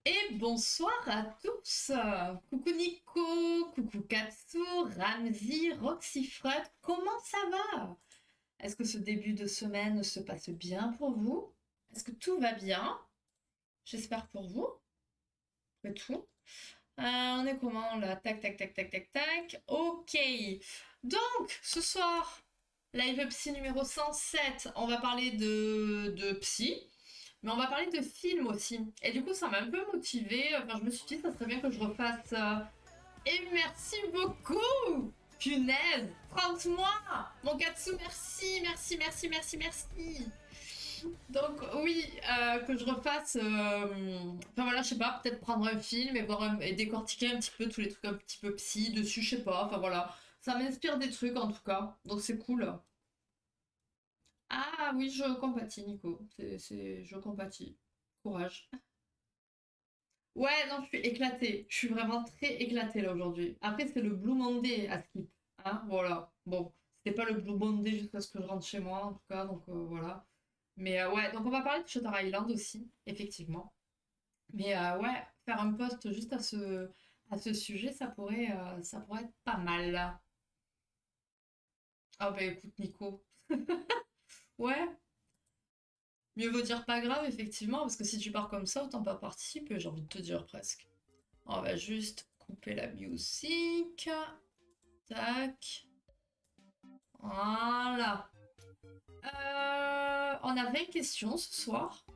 Et bonsoir à tous. Coucou Nico, coucou Katsu, Ramzi, Roxy Freud, comment ça va? Est-ce que ce début de semaine se passe bien pour vous? Est-ce que tout va bien? J'espère pour vous. Et tout. On est comment là? Tac, tac, tac, tac, tac, tac. Ok. Donc, ce soir, live psy numéro 107, on va parler de psy. Mais on va parler de films aussi. Et du coup, ça m'a un peu motivée. Enfin, je me suis dit, ça serait bien que je refasse. Et merci beaucoup! Punaise! 30 mois! Mon Katsu, merci, merci, merci, merci, merci! Donc, oui, que je refasse. Enfin, voilà, je sais pas, peut-être prendre un film et, et décortiquer un petit peu tous les trucs un petit peu psy dessus, je sais pas. Enfin, voilà. Ça m'inspire des trucs en tout cas. Donc, c'est cool. Ah oui, je compatis, Nico. Je compatis. Courage. Ouais, non, je suis éclatée. Je suis vraiment très éclatée là aujourd'hui. Après, c'est le Blue Monday à Skip. Hein, voilà. Bon, c'était pas le Blue Monday jusqu'à ce que je rentre chez moi, en tout cas, donc voilà. Mais ouais, donc on va parler de Shutter Island aussi, effectivement. Mais ouais, faire un post juste à ce sujet, ça pourrait être pas mal. Ah bah écoute, Nico. Ouais, mieux vaut dire pas grave, effectivement, parce que si tu pars comme ça, autant pas participer, j'ai envie de te dire presque. On va juste couper la musique. Tac. Voilà. On a 20 questions ce soir.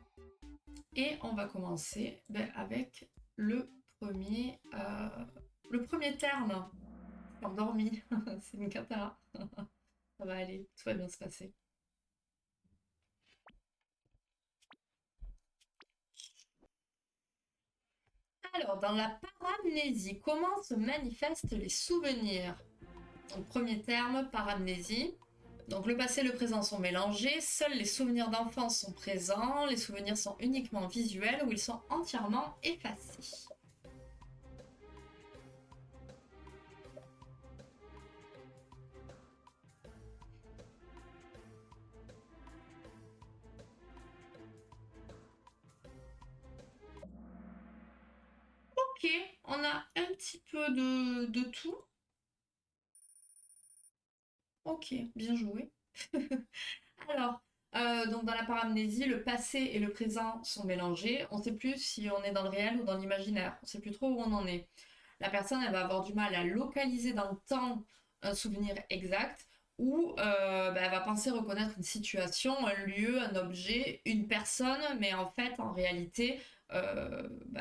Et on va commencer avec le premier terme. Endormi. C'est une cata. Ça va aller. Tout va bien se passer. Alors, dans la paramnésie, comment se manifestent les souvenirs? Donc, premier terme, paramnésie. Donc le passé et le présent sont mélangés, seuls les souvenirs d'enfance sont présents, les souvenirs sont uniquement visuels ou ils sont entièrement effacés. Ok, on a un petit peu de tout. Ok, bien joué. Alors, donc dans la paramnésie, le passé et le présent sont mélangés. On ne sait plus si on est dans le réel ou dans l'imaginaire. On ne sait plus trop où on en est. La personne, elle va avoir du mal à localiser dans le temps un souvenir exact ou elle va penser reconnaître une situation, un lieu, un objet, une personne, mais en fait, en réalité,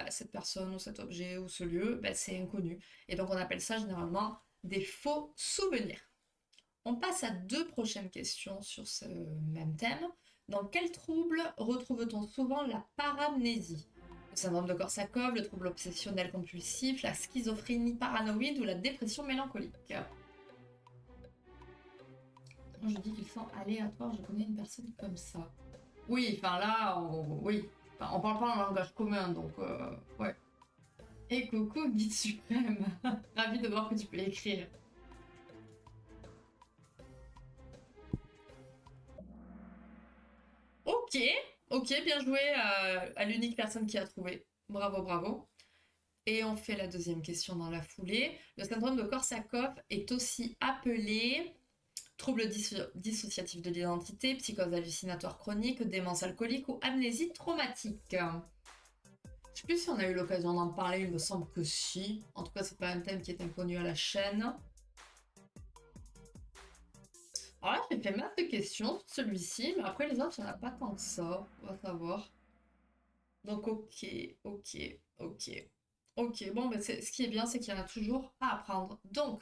cette personne ou cet objet ou ce lieu, c'est inconnu. Et donc, on appelle ça généralement des faux souvenirs. On passe à deux prochaines questions sur ce même thème. Dans quel trouble retrouve-t-on souvent la paramnésie? Le syndrome de Korsakoff, le trouble obsessionnel compulsif, la schizophrénie paranoïde ou la dépression mélancolique? Moi, je dis qu'ils sont aléatoires, je connais une personne comme ça. Oui, enfin là, oui. Enfin, on parle pas en langage commun, donc ouais. Et coucou, guide suprême. Ravi de voir que tu peux écrire. Ok, ok, bien joué à l'unique personne qui a trouvé. Bravo, bravo. Et on fait la deuxième question dans la foulée. Le syndrome de Korsakoff est aussi appelé trouble dissociatif de l'identité, psychose hallucinatoire chronique, démence alcoolique ou amnésie traumatique. Je sais plus si on a eu l'occasion d'en parler, il me semble que si. En tout cas, c'est pas un thème qui est inconnu à la chaîne. Alors là, j'ai fait masse de questions sur celui-ci, mais après les autres, il n'y en a pas tant que ça. On va savoir. Donc, ok, ok, ok. Ok, bon, ben ce qui est bien, c'est qu'il y en a toujours à apprendre. Donc,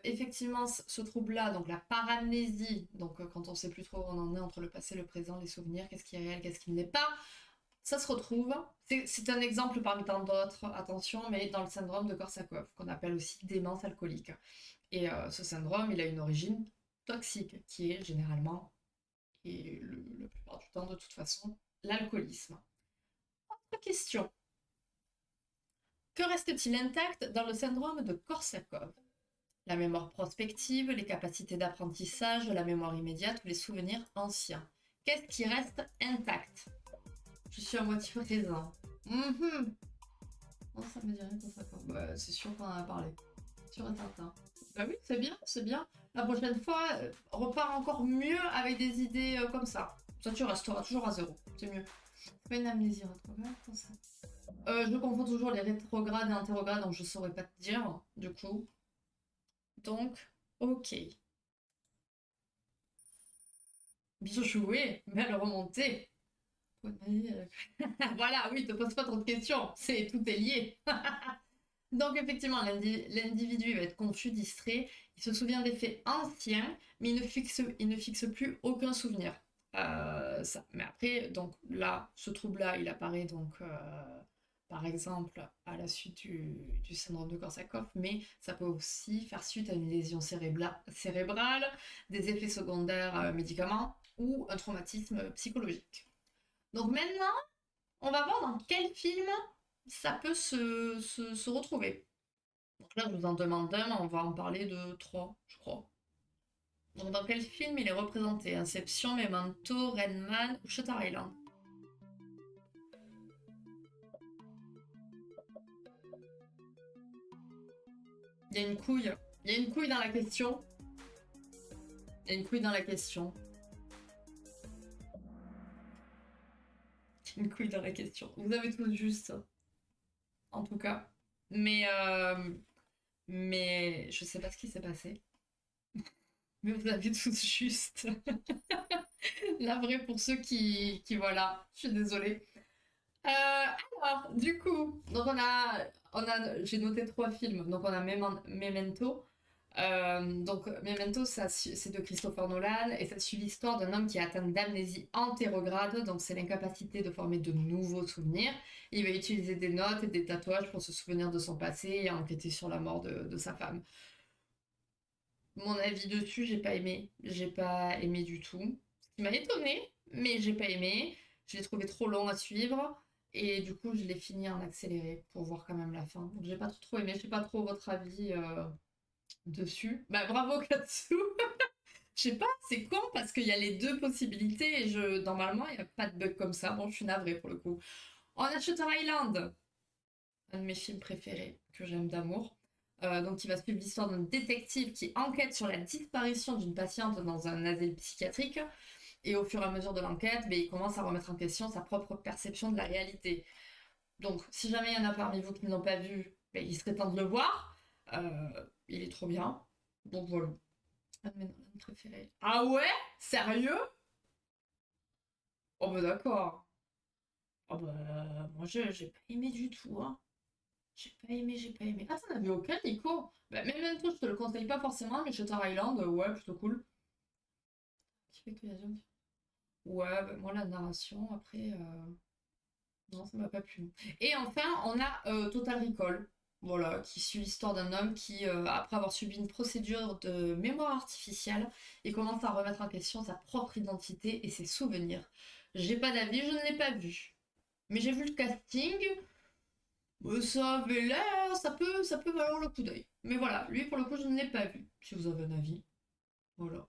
effectivement, ce trouble-là, donc la paramnésie, donc quand on sait plus trop où on en est entre le passé, le présent, les souvenirs, qu'est-ce qui est réel, qu'est-ce qui ne l'est pas, ça se retrouve. C'est un exemple parmi tant d'autres, attention, mais dans le syndrome de Korsakoff, qu'on appelle aussi démence alcoolique. Et ce syndrome, il a une origine toxique, qui est généralement, et la plupart du temps de toute façon, l'alcoolisme. Autre question. Que reste-t-il intact dans le syndrome de Korsakoff? La mémoire prospective, les capacités d'apprentissage, la mémoire immédiate ou les souvenirs anciens. Qu'est-ce qui reste intact? Je suis à moitié présent. Mhm. Non, ça me dit rien pour ça. Bah, c'est sûr qu'on en a parlé. Sûr et certain. Bah oui, c'est bien, c'est bien. La prochaine fois, repars encore mieux avec des idées comme ça. Ça, tu resteras toujours à zéro. C'est mieux. C'est pas une amnésie rétrograde, ça. Je confonds toujours les rétrogrades et anterogrades, donc je saurais pas te dire, du coup. Donc, ok. Bien joué, belle remontée. Voilà, oui, te pose pas trop de questions, tout est lié. Donc effectivement, l'individu va être confus, distrait, il se souvient des faits anciens, mais il ne fixe plus aucun souvenir. Mais après, donc là, ce trouble-là, il apparaît donc, par exemple, à la suite du syndrome de Korsakoff, mais ça peut aussi faire suite à une lésion cérébrale, des effets secondaires médicaments ou un traumatisme psychologique. Donc maintenant, on va voir dans quel film ça peut se retrouver. Donc là, je vous en demande un, on va en parler de trois, je crois. Donc dans quel film il est représenté? Inception, Memento, Rain Man ou Shutter Island? Il y a une couille. Il y a une couille dans la question. Il y a une couille dans la question. Une couille dans la question. Vous avez tout juste, en tout cas. Mais je sais pas ce qui s'est passé. Mais vous avez tous juste. La vraie pour ceux qui voilà. Je suis désolée. Alors, du coup, donc j'ai noté trois films. Donc on a Memento. Donc Memento, c'est de Christopher Nolan et ça suit l'histoire d'un homme qui est atteint d'amnésie antérograde. Donc c'est l'incapacité de former de nouveaux souvenirs. Il va utiliser des notes et des tatouages pour se souvenir de son passé et enquêter sur la mort de sa femme. Mon avis dessus, j'ai pas aimé. J'ai pas aimé du tout. Ce qui m'a étonné, mais j'ai pas aimé. Je l'ai trouvé trop long à suivre. Et du coup, je l'ai fini en accéléré pour voir quand même la fin. Donc j'ai pas trop aimé. Je sais pas trop votre avis dessus. Bah bravo Katsu. Je sais pas, c'est con parce qu'il y a les deux possibilités et normalement il n'y a pas de bug comme ça. Bon, je suis navrée pour le coup. On a Shutter Island, un de mes films préférés que j'aime d'amour. Donc, il va suivre l'histoire d'un détective qui enquête sur la disparition d'une patiente dans un asile psychiatrique. Et au fur et à mesure de l'enquête, il commence à remettre en question sa propre perception de la réalité. Donc, si jamais il y en a parmi vous qui ne l'ont pas vu, il serait temps de le voir. Il est trop bien. Donc voilà. Un de mes Nolan préférés. Ah ouais? Sérieux? Oh bah d'accord. Oh bah moi j'ai pas aimé du tout, hein. J'ai pas aimé, j'ai pas aimé. Ah, t'en as vu aucun, Nico? Bah, Memento, je te le conseille pas forcément, mais Shutter Island, ouais, plutôt cool. Qui fait que y a des Ouais, bah, moi, la narration, après, non, ça m'a pas plu. Et enfin, on a Total Recall, voilà, qui suit l'histoire d'un homme qui, après avoir subi une procédure de mémoire artificielle, il commence à remettre en question sa propre identité et ses souvenirs. J'ai pas d'avis, je ne l'ai pas vu. Mais j'ai vu le casting, ça avait l'air, ça peut valoir le coup d'œil. Mais voilà, lui pour le coup, je ne l'ai pas vu. Si vous avez un avis, voilà.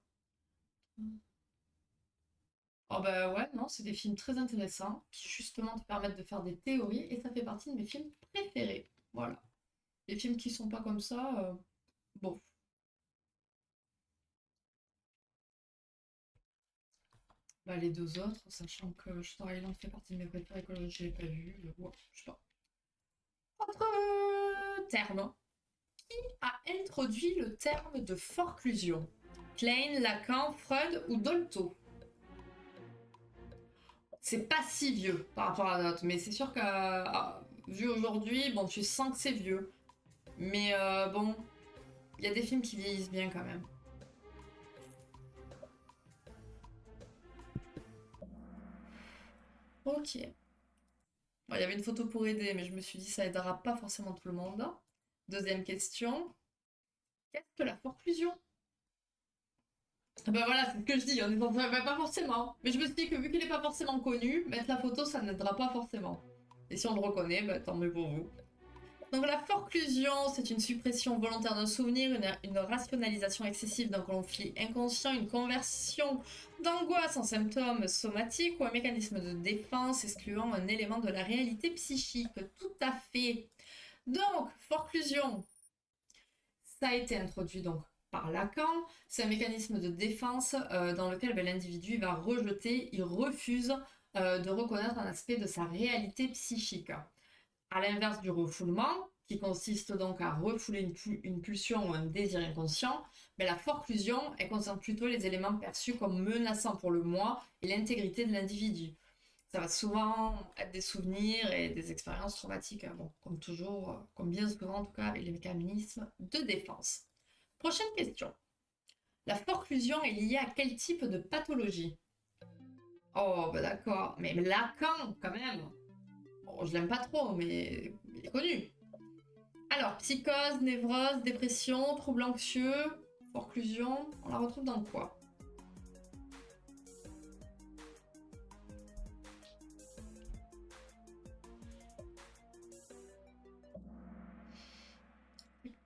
Oh bah ouais, non, c'est des films très intéressants qui justement te permettent de faire des théories et ça fait partie de mes films préférés. Voilà. Les films qui sont pas comme ça, bon. Bah les deux autres, sachant que Shutter Island fait partie de mes préférés que je l'ai pas vu, ouais, je sais pas. Autre terme. Qui a introduit le terme de forclusion? Klein, Lacan, Freud ou Dolto? C'est pas si vieux par rapport à d'autres, mais c'est sûr que vu aujourd'hui, bon, tu sens que c'est vieux. Mais bon, il y a des films qui vieillissent bien quand même. Ok. Bon, il y avait une photo pour aider, mais je me suis dit ça aidera pas forcément tout le monde. Deuxième question. Qu'est-ce que la forclusion? Ah bah voilà, c'est ce que je dis, on est pas forcément. Mais je me suis dit que vu qu'il est pas forcément connu, mettre la photo, ça n'aidera pas forcément. Et si on le reconnaît, bah tant mieux pour vous. Donc la forclusion, c'est une suppression volontaire d'un souvenir, une rationalisation excessive d'un conflit inconscient, une conversion d'angoisse en symptômes somatiques ou un mécanisme de défense excluant un élément de la réalité psychique. Tout à fait. Donc, forclusion, ça a été introduit donc par Lacan. C'est un mécanisme de défense dans lequel l'individu va rejeter, il refuse de reconnaître un aspect de sa réalité psychique. À l'inverse du refoulement, qui consiste donc à refouler une pulsion ou un désir inconscient, la forclusion, elle concerne plutôt les éléments perçus comme menaçants pour le moi et l'intégrité de l'individu. Ça va souvent être des souvenirs et des expériences traumatiques, bon, comme toujours, comme bien souvent en tout cas avec les mécanismes de défense. Prochaine question. La forclusion est liée à quel type de pathologie? Oh, bah d'accord, mais Lacan, quand même. Bon, je l'aime pas trop, mais il est connu. Alors, psychose, névrose, dépression, trouble anxieux, forclusion, on la retrouve dans quoi?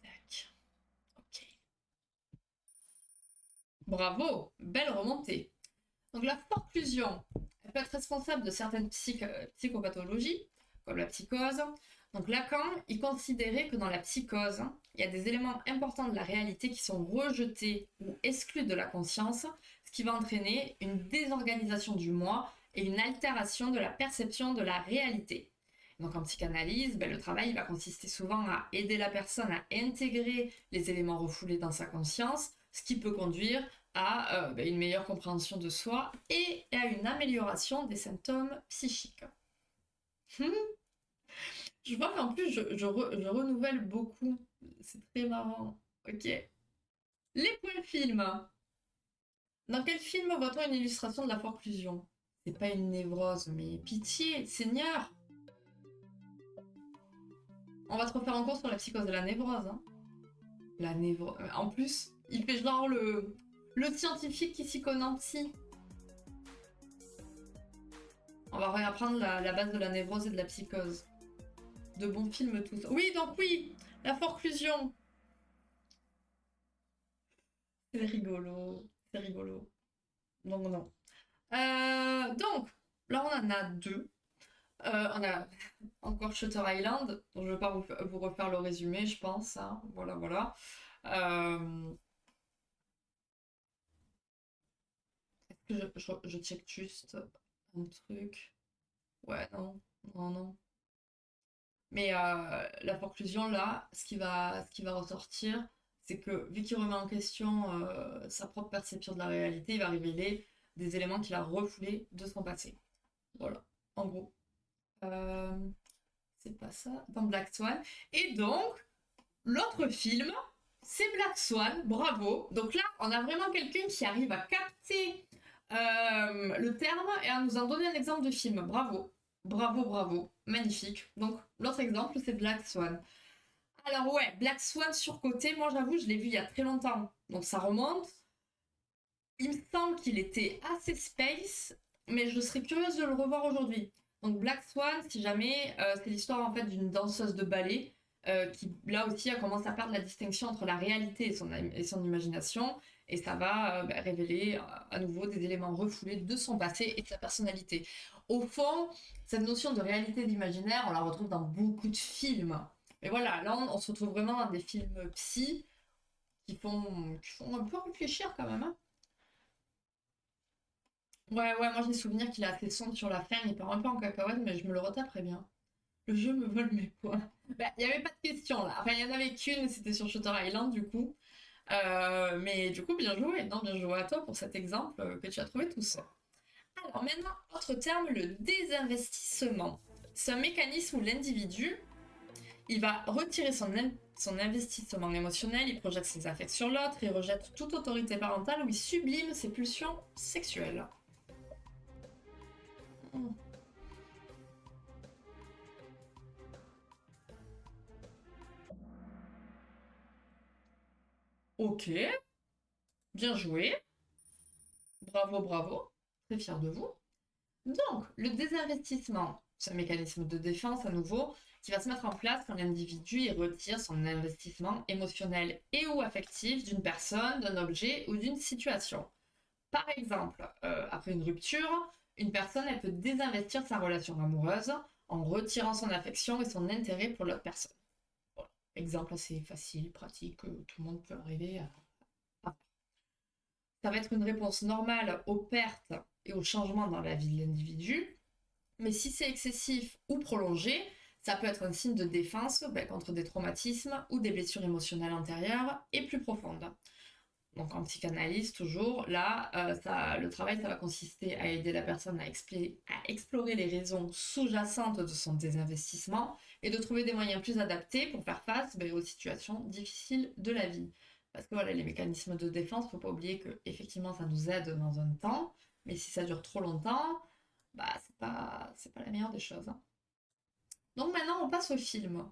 Tac. Ok. Bravo, belle remontée. Donc la forclusion, elle peut être responsable de certaines psychopathologies, comme la psychose. Donc Lacan, il considérait que dans la psychose, il y a des éléments importants de la réalité qui sont rejetés ou exclus de la conscience, ce qui va entraîner une désorganisation du moi et une altération de la perception de la réalité. Donc en psychanalyse, le travail va consister souvent à aider la personne à intégrer les éléments refoulés dans sa conscience, ce qui peut conduire à une meilleure compréhension de soi et à une amélioration des symptômes psychiques. Je vois qu'en plus, je renouvelle beaucoup. C'est très marrant. Ok. Les points films. Dans quel film voit-on une illustration de la forclusion? C'est pas une névrose, mais pitié, Seigneur. On va te refaire un cours sur la psychose de la névrose. Hein. La névrose. En plus, il fait genre le scientifique qui s'y connaît en psy. On va réapprendre la base de la névrose et de la psychose. De bons films tous. Oui, donc oui, la forclusion. C'est rigolo, c'est rigolo. Donc non. Donc, là on en a deux. On a encore Shutter Island, donc je ne vais pas vous refaire le résumé, je pense. Hein. Voilà, voilà. Est-ce que je check juste un truc? Ouais, non, non, non. Mais la conclusion, là, ce qui va ressortir, c'est que vu qu'il remet en question sa propre perception de la réalité, il va révéler des éléments qu'il a refoulés de son passé. Voilà, en gros. Euh, c'est pas ça, dans Black Swan. Et donc, l'autre film, c'est Black Swan, bravo. Donc là, on a vraiment quelqu'un qui arrive à capter le terme et à nous en donner un exemple de film. Bravo. Bravo, bravo. Magnifique. Donc, l'autre exemple, c'est Black Swan. Alors ouais, Black Swan surcoté, moi j'avoue, je l'ai vu il y a très longtemps. Donc ça remonte. Il me semble qu'il était assez space, mais je serais curieuse de le revoir aujourd'hui. Donc Black Swan, si jamais, c'est l'histoire en fait d'une danseuse de ballet qui là aussi a commencé à perdre la distinction entre la réalité et son imagination, et ça va révéler à nouveau des éléments refoulés de son passé et de sa personnalité. Au fond, cette notion de réalité et d'imaginaire, on la retrouve dans beaucoup de films. Mais voilà, là on se retrouve vraiment dans des films psy qui font un peu réfléchir quand même. Hein. Ouais, ouais, moi j'ai souvenir qu'il a fait sombre sur la fin, il part un peu en cacahuète, mais je me le retaperais bien. Le jeu me vole mes points. Bah, il n'y avait pas de question là. Enfin, il y en avait qu'une, c'était sur Shutter Island du coup. Mais du coup, bien joué. Non, bien joué à toi pour cet exemple que tu as trouvé tout seul. Alors maintenant, autre terme, le désinvestissement. C'est un mécanisme où l'individu, il va retirer son investissement émotionnel, il projette ses affects sur l'autre, il rejette toute autorité parentale ou il sublime ses pulsions sexuelles. Hmm. Ok, bien joué. Bravo, bravo. Très fier de vous. Donc, le désinvestissement, c'est un mécanisme de défense à nouveau qui va se mettre en place quand l'individu y retire son investissement émotionnel et ou affectif d'une personne, d'un objet ou d'une situation. Par exemple, après une rupture, une personne elle peut désinvestir sa relation amoureuse en retirant son affection et son intérêt pour l'autre personne. Voilà. Exemple assez facile, pratique, que tout le monde peut arriver à. Ça va être une réponse normale aux pertes et aux changements dans la vie de l'individu, mais si c'est excessif ou prolongé, ça peut être un signe de défense contre des traumatismes ou des blessures émotionnelles antérieures et plus profondes. Donc en psychanalyse, toujours, là, le travail, ça va consister à aider la personne à explorer les raisons sous-jacentes de son désinvestissement et de trouver des moyens plus adaptés pour faire face aux situations difficiles de la vie. Parce que voilà, les mécanismes de défense, faut pas oublier que effectivement, ça nous aide dans un temps, mais si ça dure trop longtemps, c'est pas la meilleure des choses. Hein. Donc maintenant, on passe au film.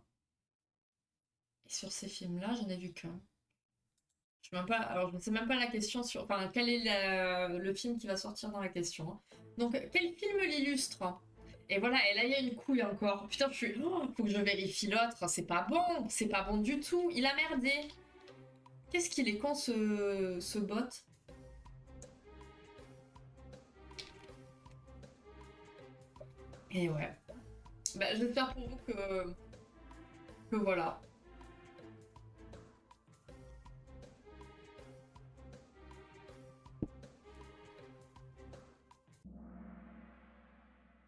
Et sur ces films-là, j'en ai vu qu'un. Je ne sais même pas la question sur. Enfin, quel est le film qui va sortir dans la question. Hein. Donc, quel film l'illustre? Et voilà, et là, il y a une couille encore. Putain, faut que je vérifie l'autre. C'est pas bon du tout. Il a merdé. Qu'est-ce qu'il est con, ce bot? Et ouais. Bah, j'espère pour vous que voilà.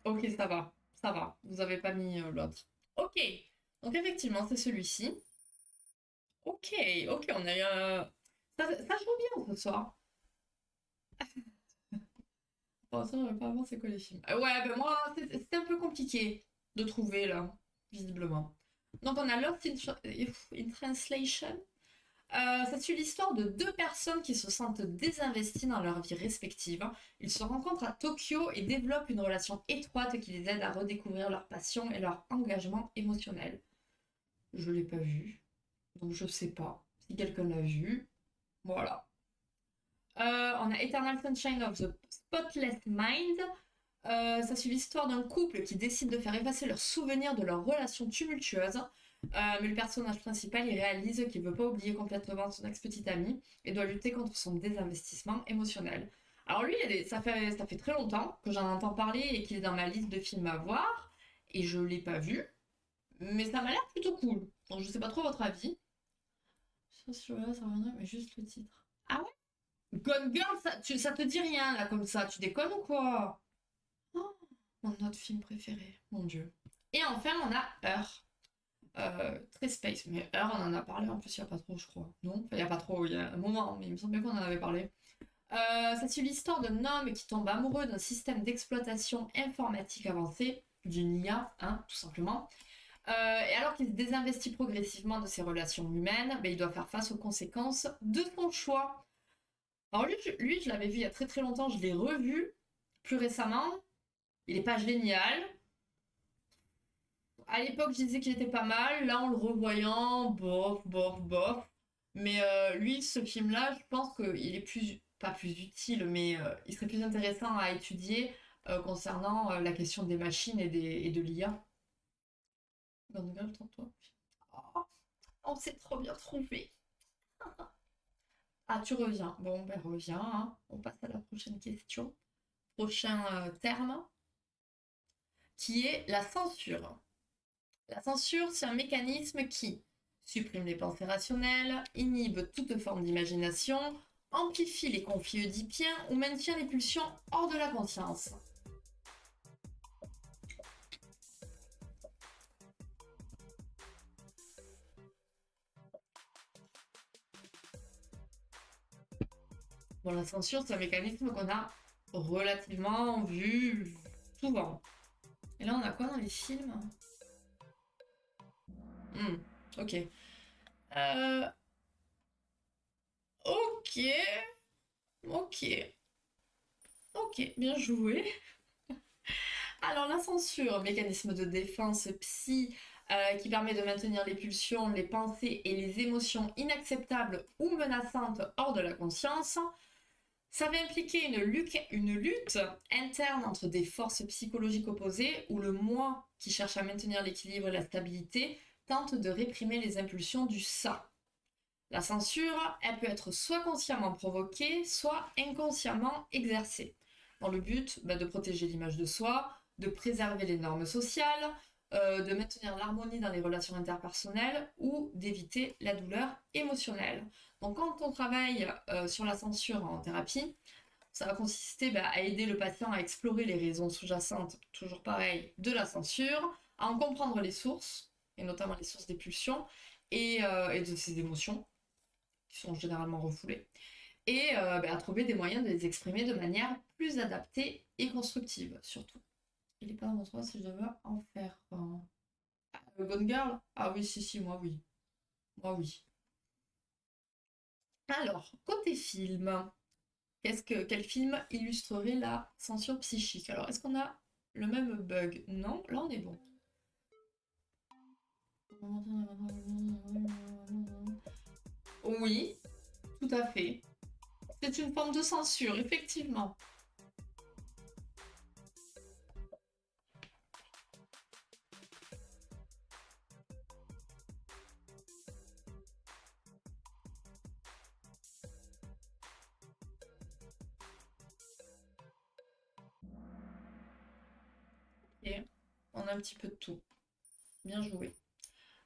Ok, ça va. Ça va. Vous avez pas mis l'autre. Ok. Donc, effectivement, c'est celui-ci. Ok, ok, on a eu ça joue bien ce soir. Bon, ça, j'aurais pas avant, c'est quoi les films? Ouais, ben moi, c'était un peu compliqué de trouver, là, visiblement. Donc, on a Lost in Translation. Ça suit l'histoire de deux personnes qui se sentent désinvesties dans leur vie respective. Ils se rencontrent à Tokyo et développent une relation étroite qui les aide à redécouvrir leur passion et leur engagement émotionnel. Je l'ai pas vu, donc je sais pas. Si quelqu'un l'a vu, voilà. On a Eternal Sunshine of the Spotless Mind. Ça suit l'histoire d'un couple qui décide de faire effacer leurs souvenirs de leur relation tumultueuse. Mais le personnage principal, il réalise qu'il ne veut pas oublier complètement son ex-petite amie et doit lutter contre son désinvestissement émotionnel. Alors lui, ça fait très longtemps que j'en entends parler et qu'il est dans ma liste de films à voir. Et je ne l'ai pas vu. Mais ça m'a l'air plutôt cool. Donc je sais pas trop votre avis. Ça reviendrait, mais juste le titre. Ah ouais? Gone Girl, ça te dit rien là comme ça. Tu déconnes ou quoi? Oh, mon autre film préféré, mon dieu. Et enfin, on a Her. Très space, mais Her, on en a parlé en plus il n'y a pas trop, je crois. Non? Enfin, il n'y a pas trop, il y a un moment, mais il me semblait qu'on en avait parlé. Ça suit l'histoire d'un homme qui tombe amoureux d'un système d'exploitation informatique avancé, d'une IA, hein, tout simplement. Et alors qu'il se désinvestit progressivement de ses relations humaines, il doit faire face aux conséquences de son choix. Alors lui, je l'avais vu il y a très très longtemps, je l'ai revu plus récemment. Il est pas génial. À l'époque, je disais qu'il était pas mal. Là, en le revoyant, bof, bof, bof. Mais lui, ce film-là, je pense qu'il est pas plus utile, mais il serait plus intéressant à étudier concernant la question des machines et de l'IA. Bonne gueule, toi. Oh, on s'est trop bien trouvé. Ah, tu reviens. Bon, ben reviens. Hein. On passe à la prochaine question. Prochain terme, qui est la censure. La censure, c'est un mécanisme qui supprime les pensées rationnelles, inhibe toute forme d'imagination, amplifie les conflits oedipiens ou maintient les pulsions hors de la conscience. Bon, la censure, c'est un mécanisme qu'on a relativement vu souvent. Et là, on a quoi dans les films? Ok. Euh, ok. Ok. Ok, bien joué. Alors la censure, mécanisme de défense psy qui permet de maintenir les pulsions, les pensées et les émotions inacceptables ou menaçantes hors de la conscience. Ça va impliquer une lutte interne entre des forces psychologiques opposées où le moi, qui cherche à maintenir l'équilibre et la stabilité, tente de réprimer les impulsions du ça. La censure, elle peut être soit consciemment provoquée, soit inconsciemment exercée, dans le but de protéger l'image de soi, de préserver les normes sociales, de maintenir l'harmonie dans les relations interpersonnelles ou d'éviter la douleur émotionnelle. Donc quand on travaille sur la censure en thérapie, ça va consister à aider le patient à explorer les raisons sous-jacentes, toujours pareil, de la censure, à en comprendre les sources, et notamment les sources des pulsions et de ses émotions, qui sont généralement refoulées, et à trouver des moyens de les exprimer de manière plus adaptée et constructive, surtout. Il est pas dans mon choix si je devais en faire un. Gone Girl? Ah oui, si, moi oui. Moi oui. Alors, côté film, quel film illustrerait la censure psychique? Alors, est-ce qu'on a le même bug? Non, là on est bon. Oui, tout à fait. C'est une forme de censure, effectivement. Et on a un petit peu de tout. Bien joué.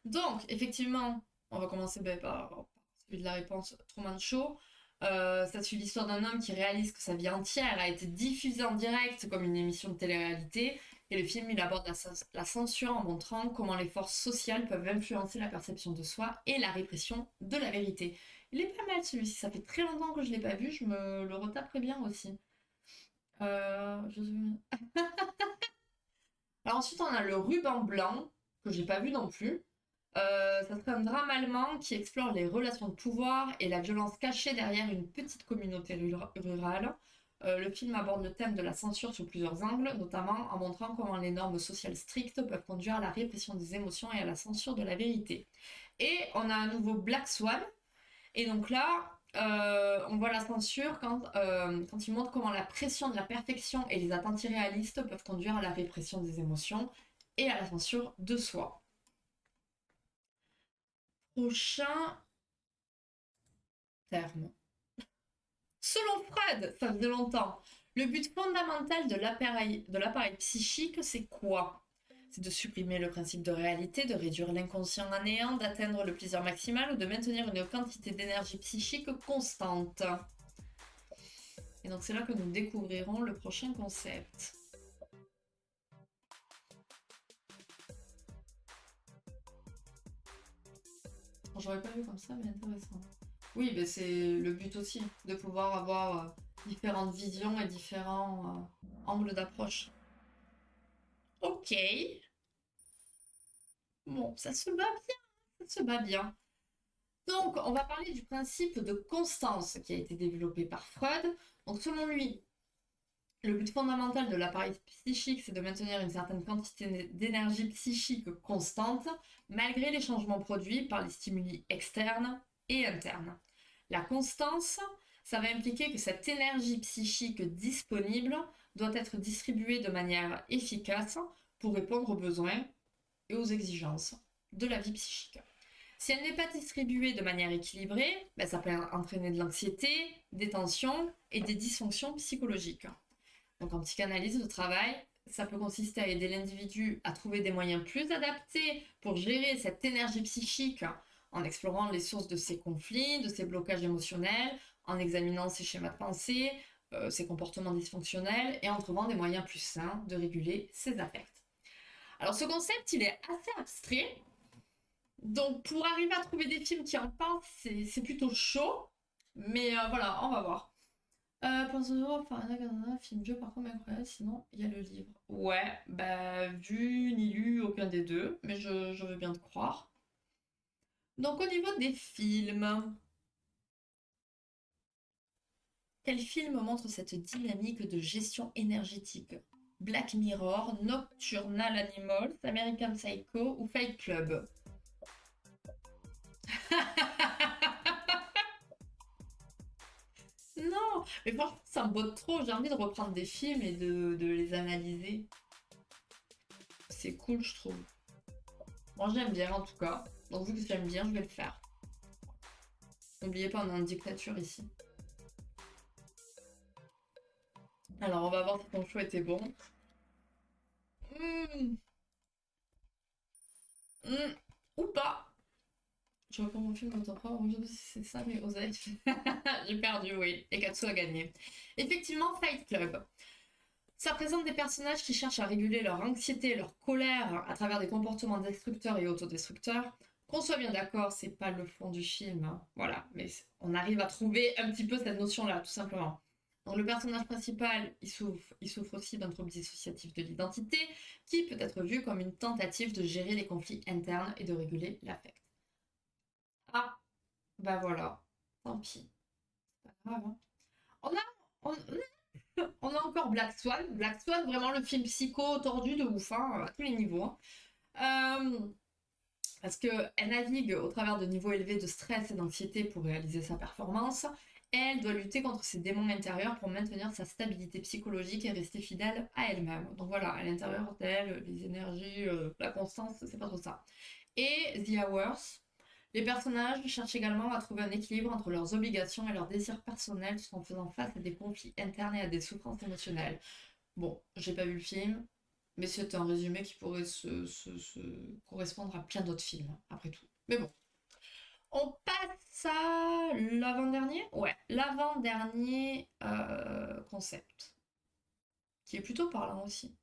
Donc, effectivement, on va commencer par celui de la réponse Truman Show. Ça suit l'histoire d'un homme qui réalise que sa vie entière a été diffusée en direct comme une émission de télé-réalité. Et le film, il aborde la censure en montrant comment les forces sociales peuvent influencer la perception de soi et la répression de la vérité. Il est pas mal celui-ci, ça fait très longtemps que je ne l'ai pas vu, je me le retaperai bien aussi. Alors ensuite, on a le ruban blanc, que j'ai pas vu non plus. Ça serait un drame allemand qui explore les relations de pouvoir et la violence cachée derrière une petite communauté rurale. Le film aborde le thème de la censure sous plusieurs angles, notamment en montrant comment les normes sociales strictes peuvent conduire à la répression des émotions et à la censure de la vérité. Et on a un nouveau Black Swan. Et donc là, on voit la censure quand il montre comment la pression de la perfection et les attentes irréalistes peuvent conduire à la répression des émotions et à la censure de soi. Prochain terme. Selon Freud, ça faisait longtemps, le but fondamental de l'appareil psychique, c'est quoi? C'est de supprimer le principe de réalité, de réduire l'inconscient à néant, d'atteindre le plaisir maximal ou de maintenir une quantité d'énergie psychique constante. Et donc c'est là que nous découvrirons le prochain concept. J'aurais pas vu comme ça, mais intéressant. Oui, mais c'est le but aussi, de pouvoir avoir différentes visions et différents angles d'approche. Ok, bon, ça se bat bien, ça se bat bien. Donc, on va parler du principe de constance qui a été développé par Freud. Donc, selon lui, le but fondamental de l'appareil psychique, c'est de maintenir une certaine quantité d'énergie psychique constante, malgré les changements produits par les stimuli externes et internes. La constance, ça va impliquer que cette énergie psychique disponible doit être distribuée de manière efficace pour répondre aux besoins et aux exigences de la vie psychique. Si elle n'est pas distribuée de manière équilibrée, ça peut entraîner de l'anxiété, des tensions et des dysfonctions psychologiques. Donc en psychanalyse de travail, ça peut consister à aider l'individu à trouver des moyens plus adaptés pour gérer cette énergie psychique en explorant les sources de ses conflits, de ses blocages émotionnels, en examinant ses schémas de pensée, ses comportements dysfonctionnels et en trouvant des moyens plus sains de réguler ses affects. Alors ce concept, il est assez abstrait. Donc pour arriver à trouver des films qui en parlent, c'est plutôt chaud. Mais voilà, on va voir. Pensez-vous faire un film jeu par contre incroyable, sinon il y a le livre. Ouais, vu ni lu aucun des deux, mais je veux bien te croire. Donc au niveau des films, quel film montre cette dynamique de gestion énergétique? Black Mirror, Nocturnal Animals, American Psycho ou Fight Club? Non, mais franchement, ça me botte trop. J'ai envie de reprendre des films et de les analyser. C'est cool, je trouve. Moi, j'aime bien en tout cas. Donc, vu que j'aime bien, je vais le faire. N'oubliez pas, on est en dictature ici. Alors, on va voir si ton choix était bon. Hmm, hmm, ou pas. Je reprends mon film quand on prend. C'est ça, mais osez. J'ai perdu, oui. Et Katsu a gagné. Effectivement, Fight Club. Ça présente des personnages qui cherchent à réguler leur anxiété et leur colère à travers des comportements destructeurs et autodestructeurs. Qu'on soit bien d'accord, c'est pas le fond du film, hein. Voilà, mais on arrive à trouver un petit peu cette notion-là, tout simplement. Donc le personnage principal, il souffre aussi d'un trouble dissociatif de l'identité, qui peut être vu comme une tentative de gérer les conflits internes et de réguler l'affect. Ah, bah voilà, tant pis, c'est pas grave, hein. On a, on a encore Black Swan. Black Swan, vraiment le film psycho tordu de ouf, hein, à tous les niveaux, hein. Parce qu'elle navigue au travers de niveaux élevés de stress et d'anxiété pour réaliser sa performance. Elle doit lutter contre ses démons intérieurs pour maintenir sa stabilité psychologique et rester fidèle à elle-même. Donc voilà, à l'intérieur d'elle, les énergies, la constance, c'est pas trop ça. Et The Hours, les personnages cherchent également à trouver un équilibre entre leurs obligations et leurs désirs personnels tout en faisant face à des conflits internes et à des souffrances émotionnelles. Bon, j'ai pas vu le film, mais c'est un résumé qui pourrait se correspondre à plein d'autres films, après tout. Mais bon, on passe à l'avant-dernier. Ouais, l'avant-dernier concept, qui est plutôt parlant aussi.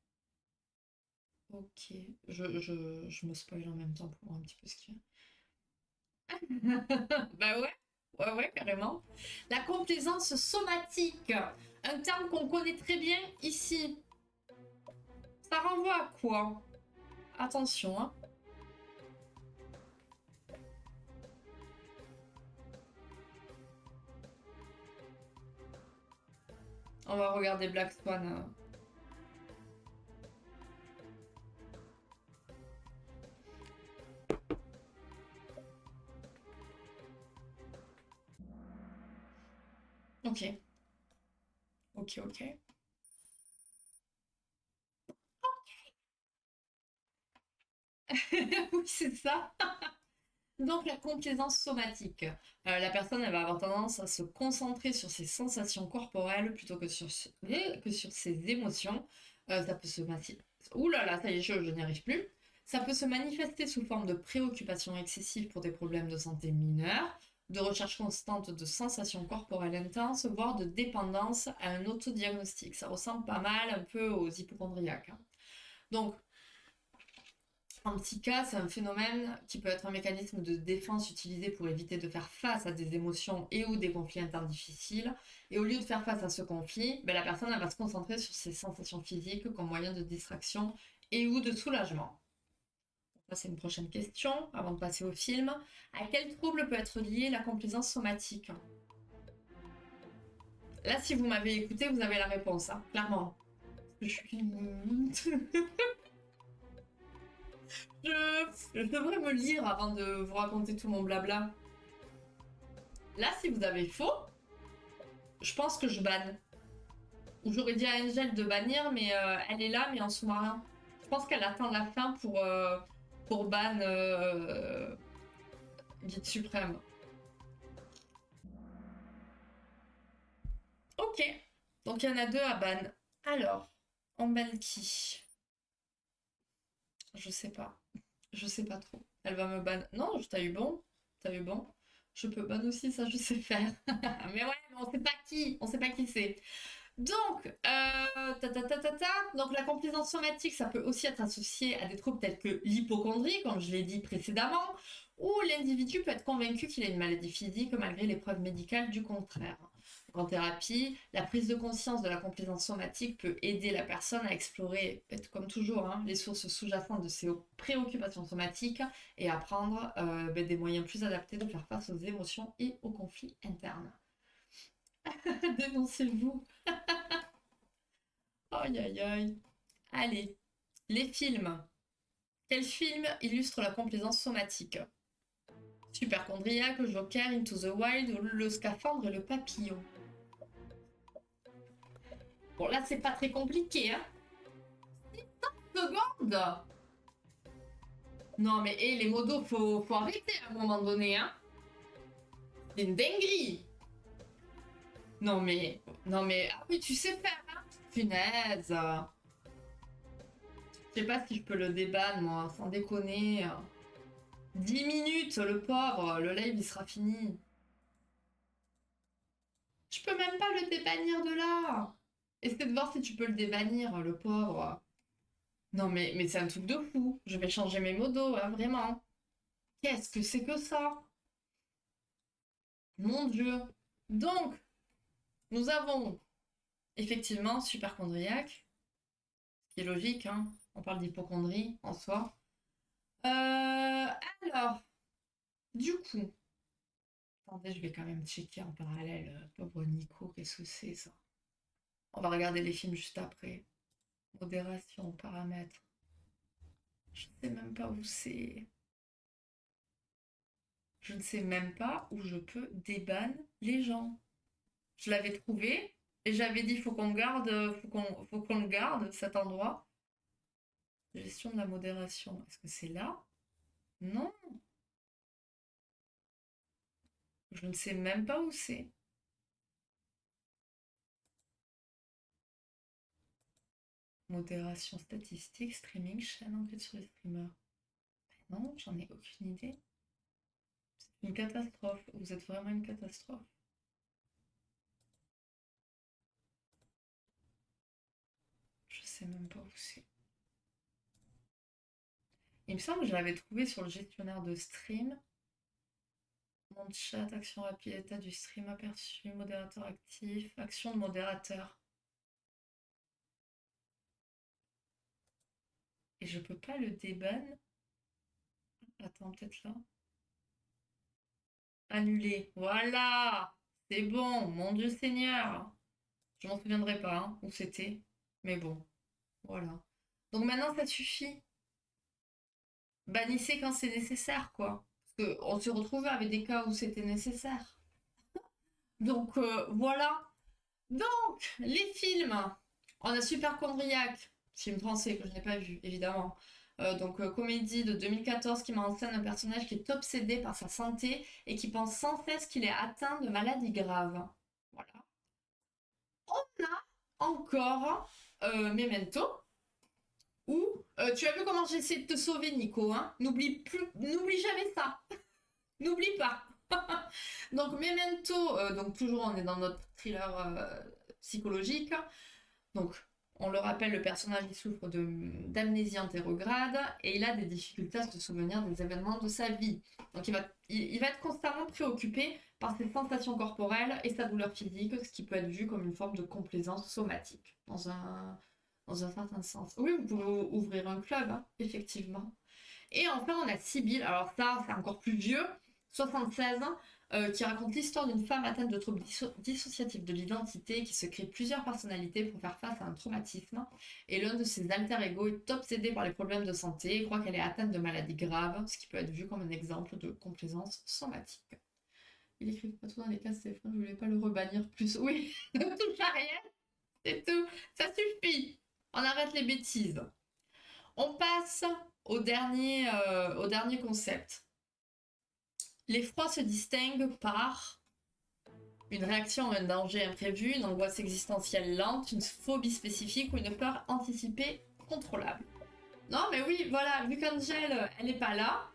Ok, je me spoil en même temps pour voir un petit peu ce qu'il y a. Bah ouais, ouais, ouais, carrément. La complaisance somatique, un terme qu'on connaît très bien ici. Ça renvoie à quoi? Attention, hein. On va regarder Black Swan. Ok, ok, ok. Oui, c'est ça. Donc la complaisance somatique. La personne, elle va avoir tendance à se concentrer sur ses sensations corporelles plutôt que sur ses émotions. Ça peut se Ouh là là, ça y est, je n'y arrive plus. Ça peut se manifester sous forme de préoccupation excessive pour des problèmes de santé mineurs, de recherche constante de sensations corporelles intenses, voire de dépendance à un autodiagnostic. Ça ressemble pas mal un peu aux hypochondriaques, hein. Donc, en petit cas, c'est un phénomène qui peut être un mécanisme de défense utilisé pour éviter de faire face à des émotions et ou des conflits internes difficiles. Et au lieu de faire face à ce conflit, ben, la personne elle va se concentrer sur ses sensations physiques comme moyen de distraction et ou de soulagement. Ça, c'est une prochaine question avant de passer au film. À quel trouble peut être liée la complaisance somatique? Là, si vous m'avez écouté, vous avez la réponse, hein, clairement. Je suis... je devrais me lire avant de vous raconter tout mon blabla. Là, si vous avez faux, je pense que je banne. Ou j'aurais dit à Angel de bannir, mais elle est là, mais en sous-marin. Je pense qu'elle attend la fin pour ban Guide suprême. Ok. Donc il y en a deux à ban. Alors, on banne qui? Je sais pas. Je sais pas trop. Elle va me ban. Non, t'as eu bon. T'as eu bon. Je peux ban aussi, ça je sais faire. Mais ouais, mais on sait pas qui. On sait pas qui c'est. Donc, donc la complaisance somatique, ça peut aussi être associé à des troubles tels que l'hypocondrie, comme je l'ai dit précédemment, où l'individu peut être convaincu qu'il a une maladie physique malgré les preuves médicales du contraire. En thérapie, la prise de conscience de la complaisance somatique peut aider la personne à explorer, comme toujours, hein, les sources sous-jacentes de ses préoccupations somatiques et à prendre des moyens plus adaptés de faire face aux émotions et aux conflits internes. Dénoncez-vous. Aïe aïe aïe. Allez, les films. Quel film illustre la complaisance somatique? Superchondriaque, Joker, Into the Wild ou Le Scaphandre et le Papillon? Bon, là, c'est pas très compliqué, hein. 6 secondes. Non, mais les modos, faut arrêter à un moment donné, hein. C'est une dinguerie. Non, mais... Ah oui, tu sais faire, hein. Punaise. Je sais pas si je peux le déban, moi, sans déconner. 10 minutes, le pauvre. Le live, il sera fini. Je peux même pas le débannir de là. Essaie de voir si tu peux le débannir, le pauvre. Non, mais c'est un truc de fou. Je vais changer mes modos, hein, vraiment. Qu'est-ce que c'est que ça? Mon Dieu. Donc, nous avons effectivement superchondriaque, ce qui est logique, hein. On parle d'hypochondrie en soi. Alors, du coup, attendez, je vais quand même checker en parallèle. Pauvre Nico, qu'est-ce que c'est ça? On va regarder les films juste après. Modération, paramètres. Je ne sais même pas où c'est. Je ne sais même pas où je peux déban les gens. Je l'avais trouvé et j'avais dit faut qu'on garde, faut qu'on le garde cet endroit. Gestion de la modération. Est-ce que c'est là? Non, je ne sais même pas où c'est. Modération statistique, streaming, chaîne, enquête sur les streamers. Non, j'en ai aucune idée. C'est une catastrophe. Vous êtes vraiment une catastrophe. Je sais même pas où c'est. Il me semble que je l'avais trouvé sur le gestionnaire de stream. Mon chat, action rapide, état du stream aperçu, modérateur actif, action de modérateur. Et je peux pas le déban. Attends, peut-être là. Annuler. Voilà! C'est bon, mon Dieu Seigneur! Je m'en souviendrai pas hein, où c'était. Mais bon, voilà. Donc maintenant, ça suffit. Bannissez quand c'est nécessaire, quoi. Parce qu'on se retrouve avec des cas où c'était nécessaire. Donc voilà. Donc, les films. On a Superchondriac, film français que je n'ai pas vu, évidemment. Comédie de 2014 qui met en scène un personnage qui est obsédé par sa santé et qui pense sans cesse qu'il est atteint de maladies graves. Voilà. On a encore Memento, où tu as vu comment j'ai essayé de te sauver, Nico, hein. N'oublie jamais ça. N'oublie pas. Donc Memento, donc toujours on est dans notre thriller psychologique. Donc on le rappelle, le personnage il souffre d'amnésie antérograde et il a des difficultés à se souvenir des événements de sa vie. Donc il va être constamment préoccupé par ses sensations corporelles et sa douleur physique, ce qui peut être vu comme une forme de complaisance somatique dans un certain sens. Oui, vous pouvez ouvrir un club, hein, effectivement. Et enfin, on a Sibylle. Alors ça, c'est encore plus vieux, 76 ans, qui raconte l'histoire d'une femme atteinte de troubles dissociatifs de l'identité qui se crée plusieurs personnalités pour faire face à un traumatisme. Et l'un de ses alter ego est obsédé par les problèmes de santé et croit qu'elle est atteinte de maladies graves, ce qui peut être vu comme un exemple de complaisance somatique. Il écrit pas tout dans les cas, Stéphane, je voulais pas le rebannir plus. Oui, ne touche à rien, c'est tout. Ça suffit. On arrête les bêtises. On passe au dernier concept. L'effroi se distingue par une réaction à un danger imprévu, une angoisse existentielle lente, une phobie spécifique ou une peur anticipée contrôlable. Non mais oui, voilà, vu qu'Angel, elle n'est pas là,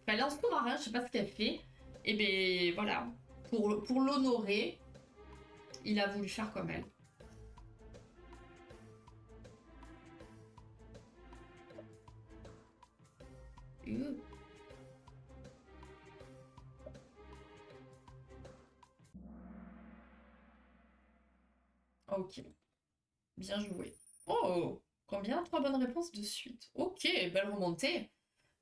elle est en sous-marin, je sais pas ce qu'elle fait, et ben voilà, pour l'honorer, il a voulu faire comme elle. Ok, bien joué. Oh, combien? 3 bonnes réponses de suite. Ok, belle remontée.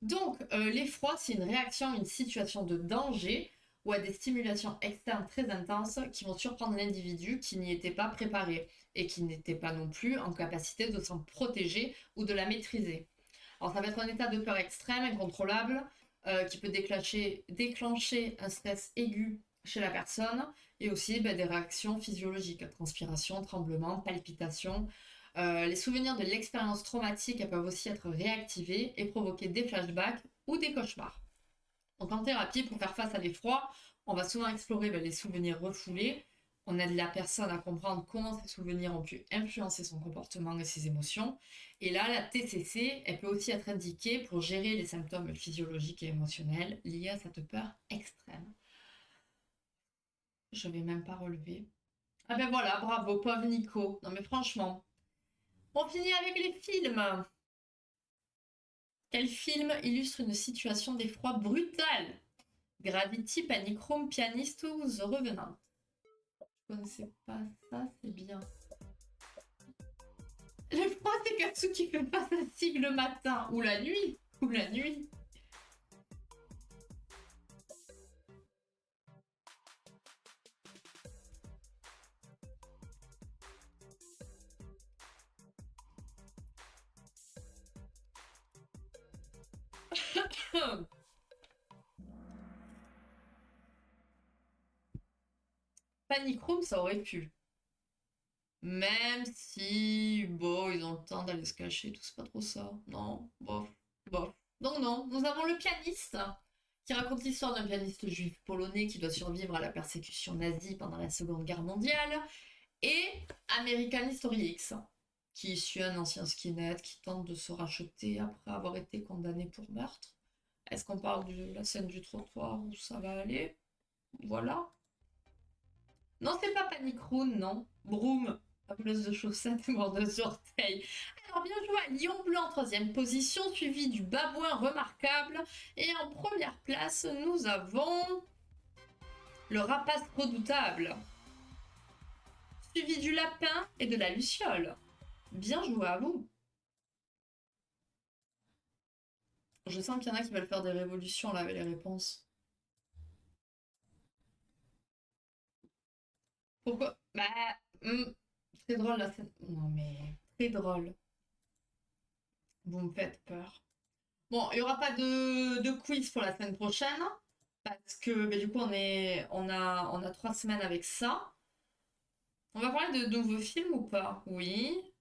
Donc, l'effroi, c'est une réaction à une situation de danger ou à des stimulations externes très intenses qui vont surprendre l'individu qui n'y était pas préparé et qui n'était pas non plus en capacité de s'en protéger ou de la maîtriser. Alors, ça va être un état de peur extrême, incontrôlable, qui peut déclencher un stress aigu chez la personne Et aussi des réactions physiologiques, transpiration, tremblement, palpitations. Les souvenirs de l'expérience traumatique elles peuvent aussi être réactivés et provoquer des flashbacks ou des cauchemars. Donc en thérapie, pour faire face à l'effroi, on va souvent explorer les souvenirs refoulés. On aide la personne à comprendre comment ces souvenirs ont pu influencer son comportement et ses émotions. Et là, la TCC, elle peut aussi être indiquée pour gérer les symptômes physiologiques et émotionnels liés à cette peur extrême. Je vais même pas relever. Ah ben voilà, bravo, pauvre Nico. Non mais franchement. On finit avec les films. Quel film illustre une situation d'effroi brutale? Gravity, Panic Room, Pianiste ou The Revenant? Je connaissais pas ça, c'est bien. Le froid, c'est Katsu qui fait pas sa sigle le matin. Ou la nuit. Ou la nuit. Panic Room, ça aurait pu. Même si, bon, ils ont le temps d'aller se cacher, tout, c'est pas trop ça. Non, bof, bof. Donc non, nous avons le pianiste, qui raconte l'histoire d'un pianiste juif polonais qui doit survivre à la persécution nazie pendant la Seconde Guerre mondiale, et American History X, qui suit un ancien skinhead qui tente de se racheter après avoir été condamné pour meurtre. Est-ce qu'on parle de la scène du trottoir où ça va aller? Voilà. Non, c'est pas Panic Room, non. Broom, la place de chaussettes et mordeuse orteil. Alors, bien joué à Lion Bleu en troisième position, suivi du Babouin remarquable. Et en première place, nous avons le Rapace redoutable, suivi du Lapin et de la Luciole. Bien joué à vous. Je sens qu'il y en a qui veulent faire des révolutions là avec les réponses. Pourquoi? Bah, très drôle la scène. Non mais, très drôle. Vous me faites peur. Bon, il n'y aura pas de quiz pour la semaine prochaine parce que du coup on a 3 semaines avec ça. On va parler de nouveaux films ou pas? Oui,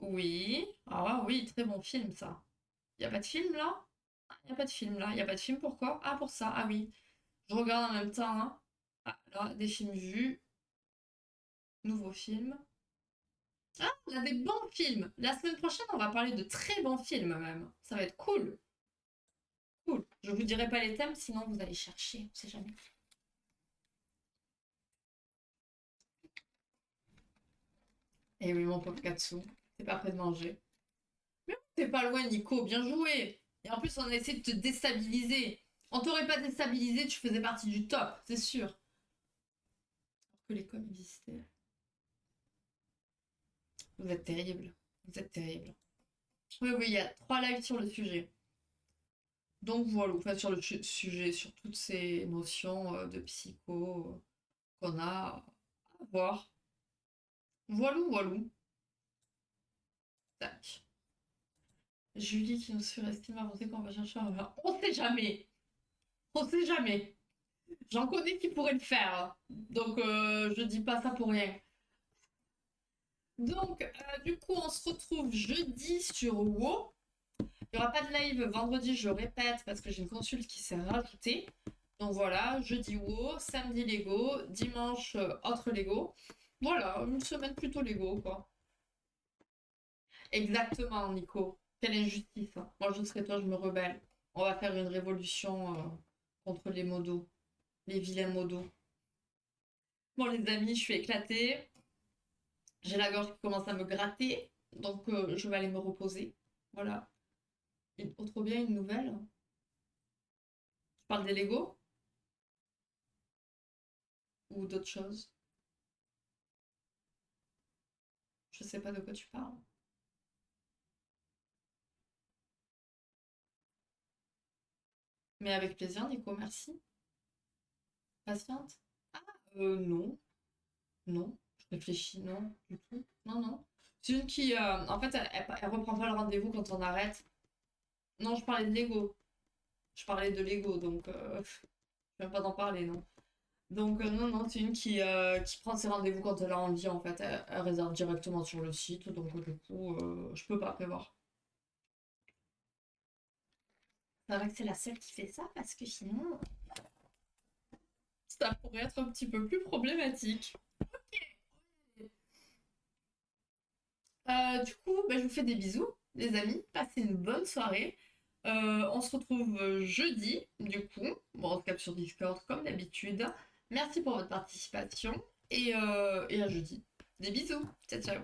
oui. Ah oui, très bon film ça. Il n'y a pas de film là? Il n'y a pas de film là. Il n'y a pas de film pourquoi? Ah pour ça, ah oui. Je regarde en même temps, hein. Ah là, des films vus, nouveaux films. Ah, on a des bons films. La semaine prochaine, on va parler de très bons films même. Ça va être cool. Cool. Je vous dirai pas les thèmes, sinon vous allez chercher, on sait jamais. Eh oui, mon pauvre Katsu, t'es pas prêt de manger. Mais t'es pas loin, Nico, bien joué. Et en plus, on a essayé de te déstabiliser. On t'aurait pas déstabilisé, tu faisais partie du top, c'est sûr. Alors que l'école existait. Vous êtes terrible. Vous êtes terrible. Oui, oui, il y a 3 lives sur le sujet. Donc voilà, enfin sur le sujet, sur toutes ces notions de psycho qu'on a à voir. Voilou, voilou. Tac. Julie qui nous surestime avant qu'on va chercher un... On sait jamais. On sait jamais. J'en connais qui pourraient le faire. Donc, je dis pas ça pour rien. Donc, du coup, on se retrouve jeudi sur WoW. Il n'y aura pas de live vendredi, je répète, parce que j'ai une consulte qui s'est rajoutée. Donc voilà, jeudi WoW, samedi Lego, dimanche autre Lego. Voilà, une semaine plutôt Lego, quoi. Exactement, Nico. Quelle injustice, hein. Moi, je serais toi, je me rebelle. On va faire une révolution contre les modos, les vilains modos. Bon, les amis, je suis éclatée. J'ai la gorge qui commence à me gratter, donc je vais aller me reposer. Voilà. Et autre bien, une nouvelle. Tu parles des Lego ou d'autres choses? Je sais pas de quoi tu parles. Mais avec plaisir, Nico, merci. Patiente. Non, non. Je réfléchis, non, du tout. Non, non. C'est une qui, en fait, elle reprend pas le rendez-vous quand on arrête. Non, je parlais de Lego. Je parlais de Lego, donc je vais même pas d'en parler, non. Donc non, non, c'est une qui prend ses rendez-vous quand elle a envie, en fait. Elle réserve directement sur le site, donc du coup, je peux pas prévoir. C'est vrai que c'est la seule qui fait ça, parce que sinon, ça pourrait être un petit peu plus problématique. Du coup, bah, je vous fais des bisous, les amis. Passez une bonne soirée. On se retrouve jeudi, du coup. Bon, on se capte sur Discord comme d'habitude. Merci pour votre participation et à jeudi. Des bisous. Ciao, ciao.